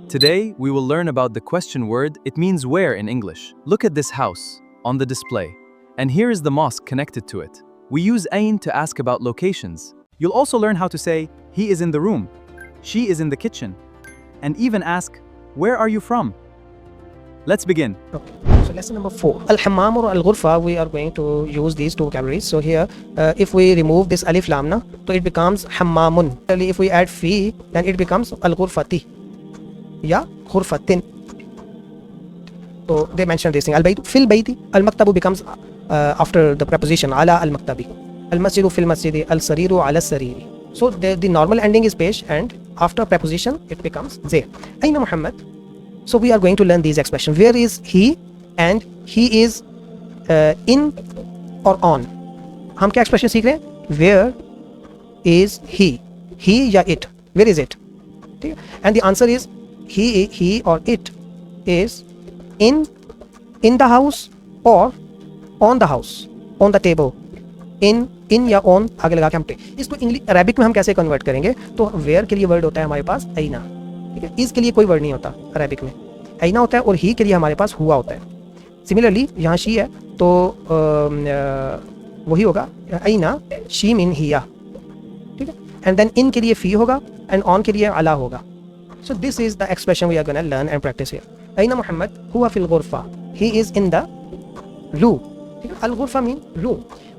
Today, we will learn about the question word. It means where in English. Look at this house on the display. And here is the mosque connected to it. We use ayn to ask about locations. You'll also learn how to say, he is in the room, she is in the kitchen, and even ask, where are you from? Let's begin. Okay. So lesson number 4. Al-hammam or al-ghurfa, we are going to use these two vocabularies. So here, if we remove this alif lam na, so it becomes hammamun. If we add fi, then it becomes al-ghurfati. Ya ghurfatin. So they mentioned this thing. Al-baytu fil bayti. Al-maktabu becomes after the preposition ala al-maktabi. Al-masjidu fil masjidi. Al-sariru ala sariri. So the normal ending is pesh, and after preposition it becomes zay. Aina Muhammad. So we are going to learn these expressions. Where is he? And he is in or on. हम क्या expression सीख रहे हैं? Where is he? He या it? Where is it? ठीक है? And the answer is he or it is in the house or on the house, on the table. in या on आगे लगा के हम इसको इंग्लिश अरेबिक में हम कैसे कन्वर्ट करेंगे? तो वेयर के लिए वर्ड होता है हमारे पास ऐना, ठीक है? इस के लिए कोई वर्ड नहीं होता अरेबिक में, ऐना होता है, और ही के लिए हमारे पास हुआ होता है. सिमिलरली यहाँ शी है तो वही होगा ऐना शी मीन हिया, ठीक है? एंड देन इन के लिए फी होगा एंड ऑन के लिए अला होगा. So this is the expression we are gonna learn and practice here. ऐना मुहम्मद हुआ फिल गुरफा, he is in the room, ठीक है? अल गुरफा mean room.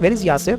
Where is Yasir?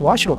washroom.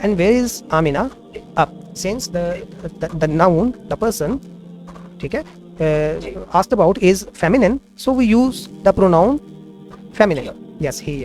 And where is Amina? Up. Since the noun, the person, ठीक है, asked about is feminine, so we use the pronoun feminine. Yes, he.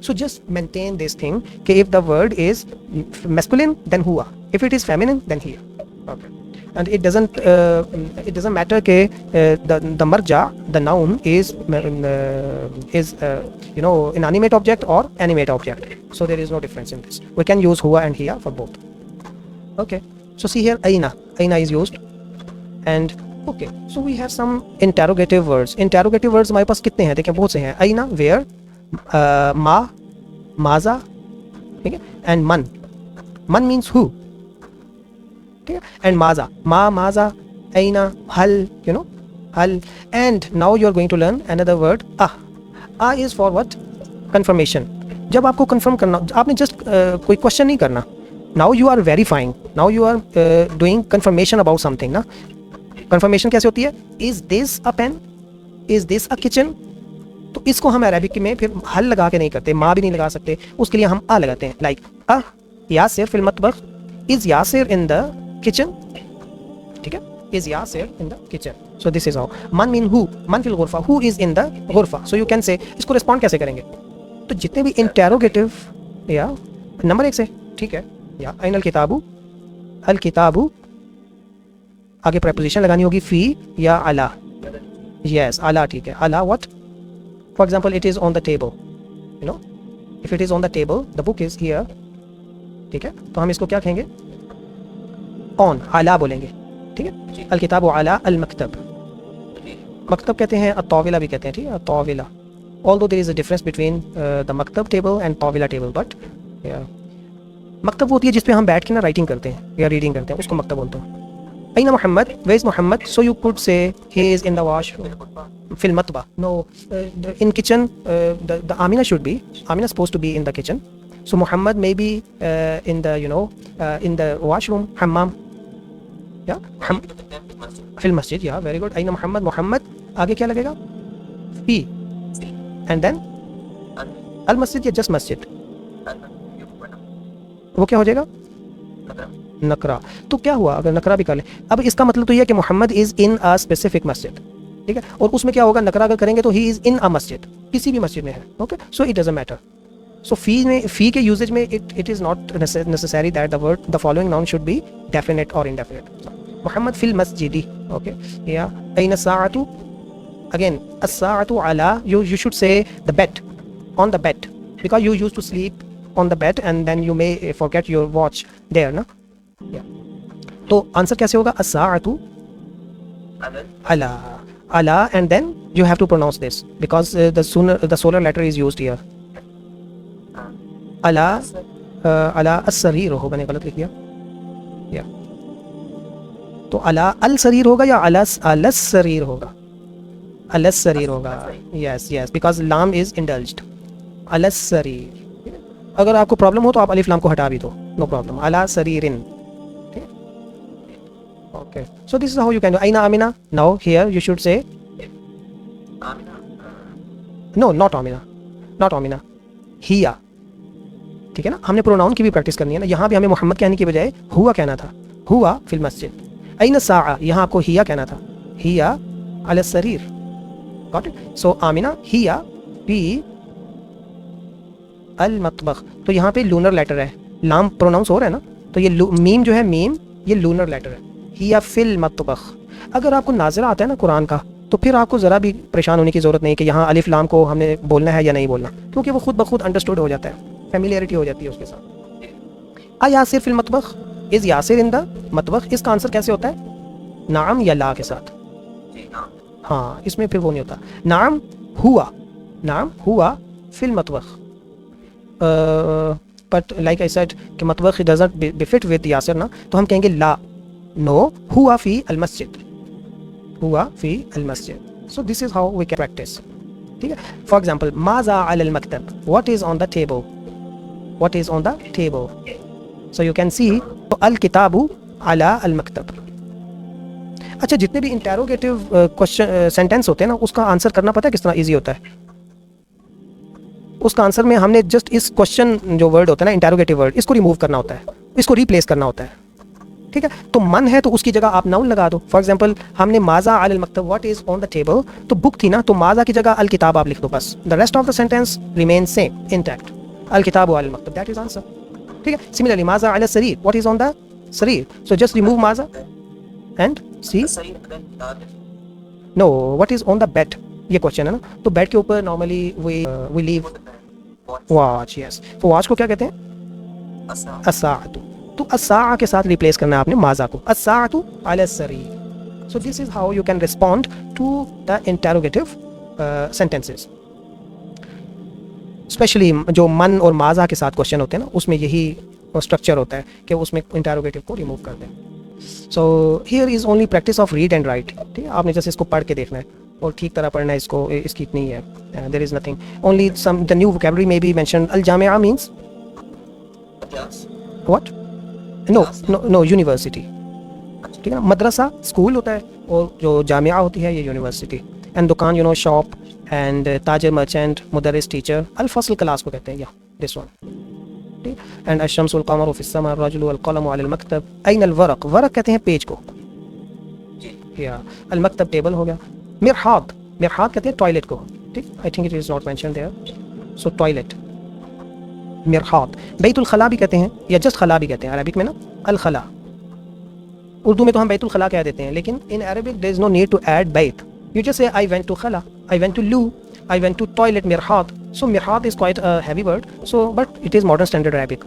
So just maintain this thing. कि if the word is masculine, then हुआ. If it is feminine, then he. Okay. And it doesn't matter ke the marja, the noun is inanimate object or animate object, so there is no difference in this. We can use huwa and hiya for both. Okay, so see here aina is used. And okay, so we have some interrogative words. Interrogative words हमारे पास कितने हैं? देखें बहुत से हैं. aina, where, ma, maza, ठीक है, and man means who, and maza, maza, aina, hal, hal. And now you are going to learn another word, ah is for what? Confirmation. जब आपको confirm करना, आपने just कोई question नहीं करना. Now you are verifying, now you are doing confirmation about something ना. Confirmation कैसे होती है? Is this a pen? Is this a kitchen? तो इसको हम अरेबिक में फिर हल लगा के नहीं करते, माँ भी नहीं लगा सकते, उसके लिए हम आ लगाते हैं. Like यासिर फिल मतबख, is Yasir in the kitchen, ठीक है? Is Yasir in the kitchen. So this is how. Man mean who. Man fil ghurfa. Who is in the ghurfa. So you can say, इसको respond कैसे करेंगे? तो जितने भी interrogative या number 1 से, ठीक है, या अल किताबु, अल किताबु, आगे preposition लगानी होगी फी या अला. Yes, अला, ठीक है. अला what? For example, it is on the table. If it is on the table, the book is here, ठीक है? तो हम इसको क्या कहेंगे? ऑन, आला बोलेंगे, ठीक है? अल किताब आला अल मकतब. मकतब कहते हैं, अताविला भी कहते हैं, ठीक है? अताविला. Although there is a difference between the मकतब टेबल एंड ताविला टेबल, बट मकतब होती है जिस पे हम बैठ के ना राइटिंग करते हैं या रीडिंग करते हैं, उसको मकतब बोलते हैं. अयना Mohammed, where is Mohammed? So you could say he is in the washroom फिल मतबा. No, in kitchen the Amina should be, Amina supposed to be in the kitchen. So Muhammad may be in the in the washroom, hammam. Yeah, fil masjid. Yeah, very good. Aina Muhammad? Muhammad आगे क्या लगेगा? Fi. And then al masjid या just masjid? वो क्या हो जाएगा? नकरा. तो क्या हुआ अगर नकरा भी कर ले? अब इसका मतलब तो ये है कि Muhammad is in a specific मस्जिद, ठीक है? और उसमें क्या होगा? नकरा अगर करेंगे तो ही इज इन अ मस्जिद, किसी भी मस्जिद में है. Okay, so it doesn't matter. So fee के usage में it is not necessary that the following noun should be definite or indefinite. Muhammad fil masjidi. Okay. Yeah. Aina sa'atu? Again, as-sa'atu ala. You should say the bed, on the bed, because you used to sleep on the bed and then you may forget your watch there, na? Yeah. तो answer कैसे होगा? as-sa'atu ala, and then you have to pronounce this because the solar letter is used here. अला अस्सरीर हो, मैंने गलत लिख दिया. तो अला अल सरीर होगा या अलस अलस सरीर होगा? अलस सरीर होगा, यस यस, बिकॉज लाम इज इंडल्ज्ड, अलस सरीर। अगर आपको प्रॉब्लम हो तो आप अलिफ लाम को हटा भी दो, नो प्रॉब्लम, अला सरीरिन। Okay, so this is how you can do. आइना Amina, now here you should say no, not Amina, not Amina, हिया, ठीक है ना। हमने प्रोनाउन की भी प्रैक्टिस करनी है ना, यहाँ भी हमें मोहम्मद कहने की बजाय हुआ कहना था, हुआ फिल मस्जिद। अइन साआ, यहाँ आपको हिया कहना था, हिया अल सरीर, गॉट इट। सो आमिना हिया फी अल मतबख, तो यहाँ पे लूनर लेटर है, लाम प्रोनाउंस हो रहा है ना, तो ये मीम जो है, मीम ये लूनर लेटर है, हिया फिल मतबख। अगर आपको नाज़िला आता है ना कुरान का, तो फिर आपको ज़रा भी परेशान होने की ज़रूरत नहीं कि यहाँ अलिफ लाम को हमने बोलना है या नहीं बोलना, क्योंकि वो खुद ब खुद अंडरस्टूड हो जाता है, फेमिलियरिटी हो जाती है उसके साथ। आ यासिर फिल मतबख, इज़ यासिर इन द मतबख, इसका आंसर कैसे होता है? नाम या ला के साथ, हाँ, इसमें फिर वो नहीं होता। नाम हुआ, नाम हुआ फिल मतबख, बट लाइक आई सेड कि मतबख डजंट बिफिट विद यासिर ना, तो हम कहेंगे ला, नो, हुआ फी अल मस्जिद, हुआ फी अल मस्जिद। So this is how we can practise, ठीक है। फॉर एग्जाम्पल, माज़ा अल मकतब, what is on the table, what is on the table, so you can see अल किताबु अला अल मकतब। अच्छा, जितने भी इंटेरोगेटिव क्वेश्चन सेंटेंस होते हैं ना, उसका आंसर करना पता है किस तरह ईजी होता है? उसका आंसर में हमने जस्ट इस क्वेश्चन जो वर्ड होता है ना, इंटेरोगेटिव वर्ड, इसको रिमूव करना होता है, इसको रिप्लेस करना होता है, ठीक है। तो मन है तो उसकी जगह आप नाउन लगा दो। फॉर एग्जांपल, हमने माज़ा अल मकतब, what is on the table, तो बुक थी ना, तो माज़ा की जगह अल किताब आप लिख दो, बस the rest of the sentence remain same intact, अल किताब अल मकतब, दैट इज आंसर, ठीक है। सिमिलरली, माज़ा अल सरीर, व्हाट इज ऑन द सरीर, सो जस्ट रिमूव माज़ा and see, no, what is on the bed, ये क्वेश्चन है ना, तो बेड के ऊपर normally we leave watch, yes, तो वॉच को क्या कहते हैं? अस्साअतु, तो अस्साअ के साथ रिप्लेस करना है आपने माज़ा को, अस्साअतु अला सरीर। So this is how you can respond to the interrogative sentences, especially जो मन और माज़ा के साथ क्वेश्चन होते हैं ना, उसमें यही स्ट्रक्चर होता है कि उसमें इंटेरोगेटिव को रिमूव कर दें। So here is only practice of read and right, ठीक है। आपने जैसे इसको पढ़ के देखना है और ठीक तरह पढ़ना है इसको, इसकी इतनी है, there is nothing, only some the new vocabulary may be mentioned. अल जामिआ means what? No no no, university, ठीक है ना। मदरसा स्कूल होता है, और जो जामिया होती है ये यूनिवर्सिटी। एंड दुकान, यू नो, शॉप, एंड ताजर मर्चेंट, मुदर्रिस टीचर, अल फसल क्लास को कहते हैं, या दिस वन, ठीक। एंड अश-शम्स वल क़मर फ़िस समा, अर्रजुलु वल क़लमु अलल मकतब, अयन अल वरक़, वरक़ कहते हैं पेज को, या अल मकतब टेबल हो गया। मिरहाद, मिरहाद कहते हैं टॉयलेट को, ठीक, I think it is not mentioned there, so toilet, मिरहाद। बैतुल खला भी कहते हैं, या जस्ट खला भी कहते हैं अरबिक में ना, अल खला। उर्दू में तो हम बैतुल खला कह देते हैं, लेकिन in Arabic there is no need to add बैत, you just say I went to खला, I went to loo, I went to toilet, मिरहाद। सो मिरहाद is quite a heavy word, so but it is modern standard Arabic.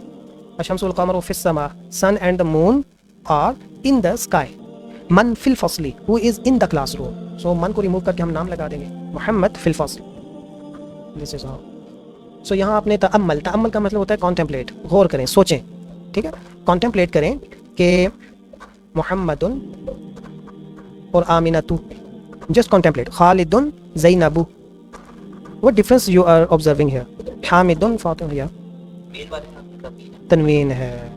अश-शम्सु वल क़मरु फ़िस समा, sun and the moon are in the sky. मन फिल फसली, who is in the classroom, so मन को रिमूव करके हम नाम लगा देंगे, मोहम्मद फिल फसल, दिस इज हाउ। सो यहाँ आपने तअम्मल, तअम्मल का मतलब होता है कॉन्टेम्पलेट, गौर करें, सोचें, ठीक है। कॉन्टेम्पलेट करें कि मोहम्मदुन और आमिनतु, जस्ट कॉन्टेम्पलेट। खालिदुन, ज़ैनबु, what difference you are observing here? हामिदुन, फातिमा, या तनवीन है,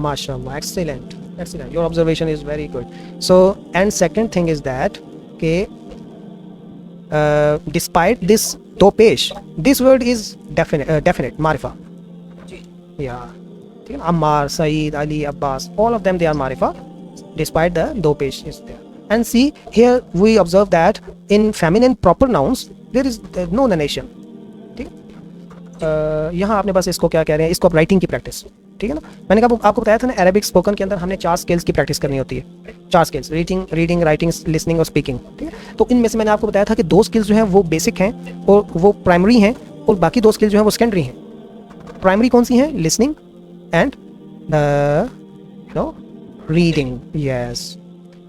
माशाअल्लाह, excellent, excellent, your observation is very good. So, and second thing is that के despite this दो पेश, this word is definite मारिफा, या ठीक है। Ammar, Saeed, Ali, Abbas, all of them they are मारिफा despite the दो पेश is there. And see here we observe that in feminine proper nouns there is no narration, ठीक। यहाँ आपने बस इसको क्या कह रहे हैं, इसको राइटिंग की प्रैक्टिस, ठीक है ना। मैंने कहा आपको बताया था ना, अरबिक स्पोकन के अंदर हमने 4 स्किल्स की प्रैक्टिस करनी होती है, 4 स्किल्स, रीडिंग, राइटिंग, लिसनिंग और स्पीकिंग, ठीक है। तो इनमें से मैंने आपको बताया था कि 2 स्किल्स जो हैं वो बेसिक हैं और वो प्राइमरी हैं, और बाकी 2 स्किल्स जो हैं वो सेकेंडरी हैं। प्राइमरी कौन सी हैं? लिसनिंग एंड रीडिंग, यस,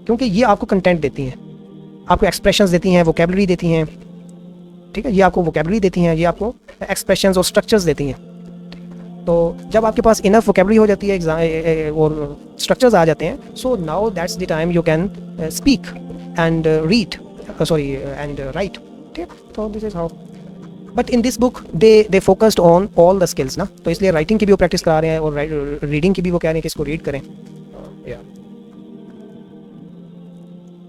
क्योंकि ये आपको कंटेंट देती हैं, आपको एक्सप्रेशंस देती हैं, वोकैबुलरी देती हैं, ठीक है। ये आपको वोकैबुलरी देती हैं, ये आपको एक्सप्रेशंस और स्ट्रक्चर्स देती हैं। तो जब आपके पास इनफ वोकेबलरी हो जाती है और स्ट्रक्चर्स आ जाते हैं, so now that's the time you can speak and read, sorry and right, ठीक है। तो this is how, but in this book they focused on all the skills ना, तो इसलिए राइटिंग की भी वो प्रैक्टिस करा रहे हैं और रीडिंग की भी वो कह रहे हैं कि इसको रीड करें।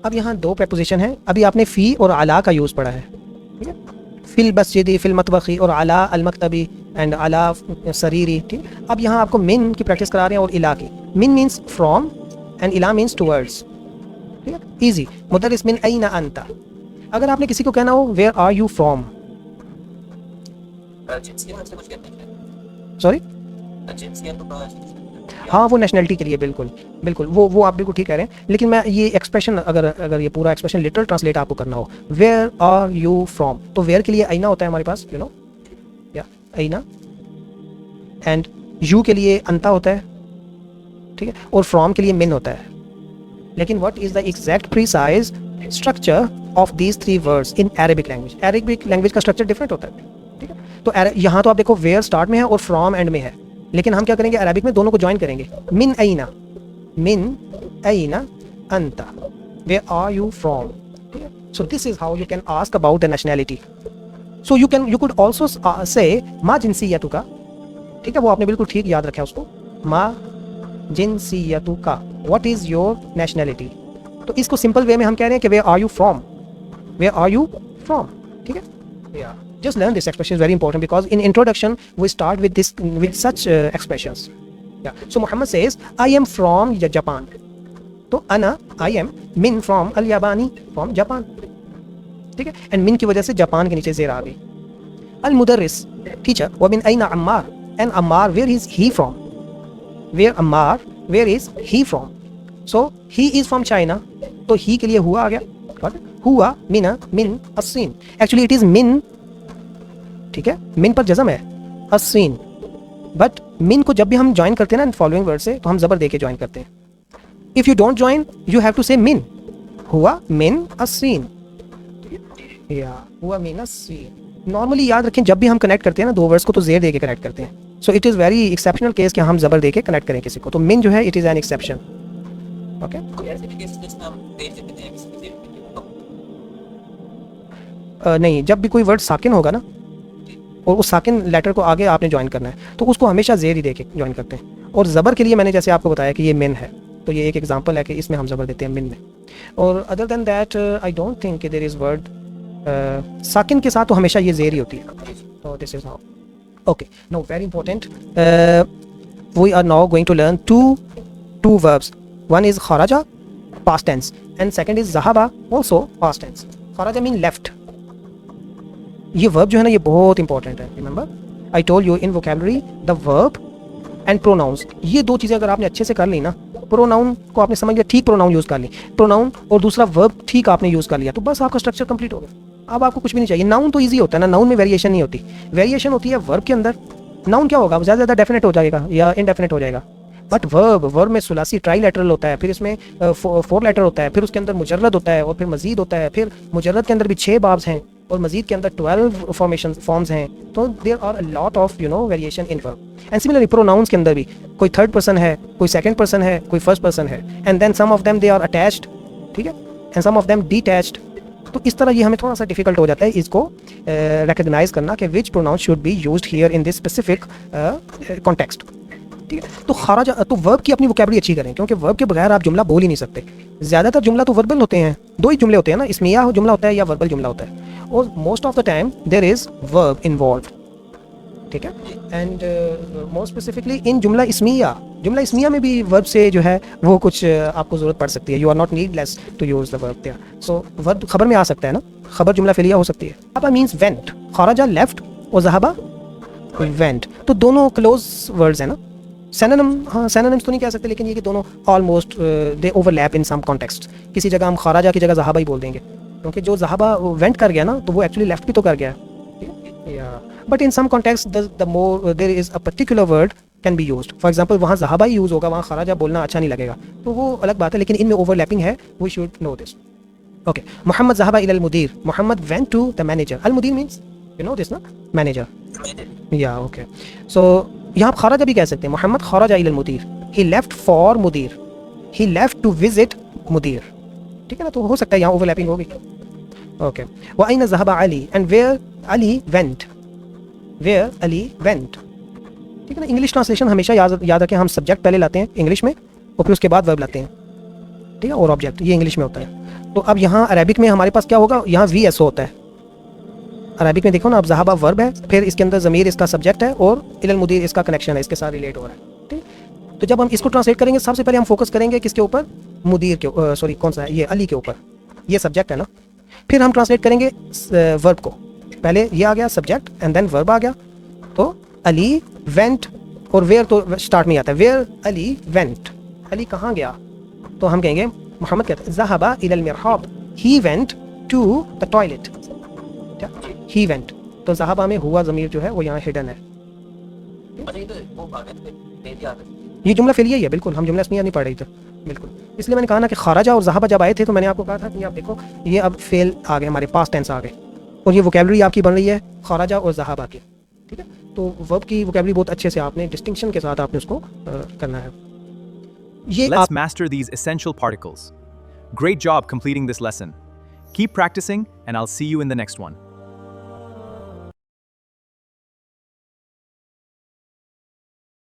अब यहाँ दो प्रपोजिशन है, अभी आपने फ़ी और अला का यूज़ पढ़ा है, ठीक है, फिल मस्जिदी, फिल मतबखी और अला अल मकतबी एंड अला सरीरी, ठीक। अब यहाँ आपको मिन की प्रैक्टिस करा रहे हैं और इला की। मिन मीन्स फ्रॉम एंड इला मीन्स टुवर्ड्स, ठीक है, ईजी। मुदर्रिस मिन अयना अंता, अगर आपने किसी को कहना हो where are you from, sorry, हाँ वो नेशनलिटी के लिए, बिल्कुल बिल्कुल, वो आप बिल्कुल ठीक कह रहे हैं। लेकिन मैं ये एक्सप्रेशन, अगर ये पूरा एक्सप्रेशन लिटरल ट्रांसलेट आपको करना हो, वेयर आर यू फ्रॉम, तो वेयर के लिए अयना होता है हमारे पास, यू नो, या अयना, एंड यू के लिए अंता होता है, ठीक है, और फ्रॉम के लिए मिन होता है। लेकिन what is the exact precise structure of these three words in Arabic language? Arabic language का स्ट्रक्चर डिफरेंट होता है, ठीक है। तो यहाँ तो आप देखो वेयर स्टार्ट में है और फ्रॉम एंड में है, लेकिन हम क्या करेंगे, अरबिक में दोनों को ज्वाइन करेंगे। मिन अयना अंता, वेयर आर यू फ्रॉम, ठीक है। सो this is how you can ask about the nationality. So you could also say मा जिनसियतुका, ठीक है, वो आपने बिल्कुल ठीक याद रखा है उसको, मा जिनसियतुका, व्हाट इज योर नेशनैलिटी। तो इसको सिंपल वे में हम कह रहे हैं कि where are you from, where are you from, ठीक है, या just learn this expression is very important because in introduction we start with such expressions. Yeah, so Muhammad says I am from Japan, तो I am min from al yabani, from Japan, ठीक है, and min की वजह से Japan के नीचे ज़ेर आ गई। al mudarris, teacher, wa min ayna Ammar, and Ammar where is he from, where is he from, so he is from China, तो he के लिए हुआ आ गया, हुआ min as-sin, actually it is min, ठीक है, मिन पर जज़म है, अस्सीन, बट मिन को जब भी हम ज्वाइन करते हैं ना फॉलोइंग वर्ड से, तो हम ज़बर दे के ज्वाइन करते हैं। If you don't join you have to say मिन, हुआ मिन अस्सीन, या हुआ मिन अस्सीन। नॉर्मली याद रखें जब भी हम कनेक्ट करते हैं ना दो वर्ड्स को, तो ज़ेर दे के कनेक्ट करते हैं। So it is very exceptional case कि हम ज़बर दे के कनेक्ट करें किसी को, तो मिन जो है it is an exception, okay. नहीं, जब भी कोई वर्ड साकिन होगा ना और उस साकिन लेटर को आगे आपने ज्वाइन करना है, तो उसको हमेशा ज़ेर ही दे के ज्वाइन करते हैं। और ज़बर के लिए मैंने जैसे आपको बताया कि ये मिन है, तो ये एक एग्जांपल है कि इसमें हम ज़बर देते हैं मिन में। और other than that I don't think there is word साकिन के साथ तो हमेशा ये ज़ेर ही होती है। तो this is how, okay. No, very important, we are now going to learn two verbs. One is खराजा, past tense, and second is ज़हाबा, ऑल्सो पास्ट टेंस। खराजा मीन लेफ्ट। ये वर्ब जो है ना ये बहुत इंपॉर्टेंट है। Remember I told you in vocabulary the verb and pronouns, ये दो चीज़ें अगर आपने अच्छे से कर ली ना, प्रोनाउन को आपने समझ लिया, ठीक प्रोनाउन यूज़ कर ली, प्रोनाउन और दूसरा वर्ब ठीक आपने यूज़ कर लिया, तो बस आपका स्ट्रक्चर कंप्लीट हो गया। अब आपको कुछ भी नहीं चाहिए। नाउन तो ईजी होता है ना, नाउन में वेरिएशन नहीं होती, वेरिएशन होती है वर्ब के अंदर। नाउन क्या होगा, ज़्यादा से ज़्यादा डेफिनेट हो जाएगा या इनडेफिनेट हो जाएगा, बट वर्ब में सुलासी ट्राईलेटरल होता है, फिर इसमें 4 लेटर होता है, फिर उसके अंदर मुजर्रद होता है और फिर मजीद होता है, फिर मुजर्रद के अंदर भी 6 बाब्स हैं और मजीद के अंदर 12 फॉर्म्स हैं। तो there are a lot of variation in verb. And similarly pronouns के अंदर भी कोई थर्ड पर्सन है, कोई सेकंड पर्सन है, कोई फर्स्ट पर्सन है, and then some of them they are attached, ठीक है, and some of them detached. तो इस तरह ये हमें थोड़ा सा डिफिकल्ट हो जाता है इसको रिकग्नाइज करना कि which pronouns should be used here in this specific context, ठीक है। तो खाराज, तो वर्ब की अपनी वोकैबुलरी अच्छी करें, क्योंकि वर्ब के बगैर आप जुमला बोल ही नहीं सकते। ज़्यादातर जुमला तो वर्बल होते हैं, 2 ही जुमले होते हैं ना, इस्मिया जुमला होता है या वर्बल जुमला होता है, और most of the time there is verb involved, ठीक है। एंड मोर स्पेसिफिकली इन जुमला इस्मिया में भी वर्ब से जो है वो कुछ आपको ज़रूरत पड़ सकती है। You are not needless to use the verb there. So verb खबर में आ सकता है ना, खबर जुमला फेलिया हो सकती है। ज़हाबा मीन्स वेंट, खराजा लेफ्ट और ज़हाबा वेंट, तो दोनों क्लोज वर्ड्स हैं ना। सैनोनिम, हाँ सैनोनिम्स तो नहीं कह सकते, लेकिन ये कि दोनों almost they overlap in some context. किसी जगह हम खराजा की जगह ज़हाबा ही बोल देंगे, क्योंकि जो ज़हाबा वेंट कर गया ना तो वो एक्चुअली लेफ्ट भी तो कर गया, but in some context the more there is a particular word can be used. For example वहाँ ज़हाबा ही यूज़ होगा, वहाँ खराजा बोलना अच्छा नहीं लगेगा, तो वो अलग बात है, लेकिन इनमें ओवरलैपिंग है, we should know this, okay. Mohammad ज़हाबा इलल मुदीर, Mohammad went to the manager. अल मुदीर मीन्स यू नो दिस ना, मैनेजर, या ओके। सो यहाँ आप खराजा भी कह सकते हैं, मोहम्मद खराजा इलल मुदीर, ही लेफ्ट फॉर मुदीर, ही लेफ्ट टू विजिट मुदीर, ठीक है ना। तो हो सकता है यहाँ ओवरलैपिंग होगी। ओके, व अयना ज़हबा Ali, and where Ali went, where Ali went, ठीक है ना। इंग्लिश ट्रांसलेशन हमेशा याद रखें, हम सब्जेक्ट पहले लाते हैं इंग्लिश में और फिर उसके बाद वर्ब लाते हैं, ठीक है, और ऑब्जेक्ट, ये इंग्लिश में होता है। तो अब यहाँ अरबिक में हमारे पास क्या होगा, यहाँ वी एस ओ होता है अरबिक में, देखो ना, अब ज़हाबा वर्ब है, फिर इसके अंदर ज़मीर इसका सब्जेक्ट है और इलल मुदीर इसका कनेक्शन है, इसके साथ रिलेट हो रहा है, ठीक। तो जब हम इसको ट्रांसलेट करेंगे सबसे पहले हम फोकस करेंगे किसके ऊपर, मुदीर के, सॉरी कौन सा है ये, अली के ऊपर, ये सब्जेक्ट है ना। फिर हम ट्रांसलेट करेंगे वर्ब को, पहले ये आ गया सब्जेक्ट एंड देन वर्ब आ गया, तो अली वेंट, और वेयर तो स्टार्ट में आता है, वेयर अली वेंट, अली कहाँ गया, तो हम कहेंगे मोहम्मद कहते हैं ज़हबा इलल मिरहाब, he went to the toilet, he went, तो ज़हबा में हुआ ज़मीर जो है वो यहाँ हिडन है। ये जुमला फेलिए है, बिल्कुल, हम जुमला इसमें नहीं पढ़ रही थे, बिल्कुल। इसलिए मैंने कहा ना कि खराजा और ज़हबा जब आए थे तो मैंने आपको कहा था कि आप देखो ये अब फेल आ गए, हमारे पास टेंस आ गए, और ये वोकेबलरी आपकी बन रही है खराजा और ज़हबा की, ठीक है। तो वर्ब की वोकेबलरी बहुत अच्छे से आपने डिस्टिंक्शन के साथ आपने उसको करना है। ये Let's master these essential particles. Great job completing this lesson. Keep practicing, and I'll see you in the next one.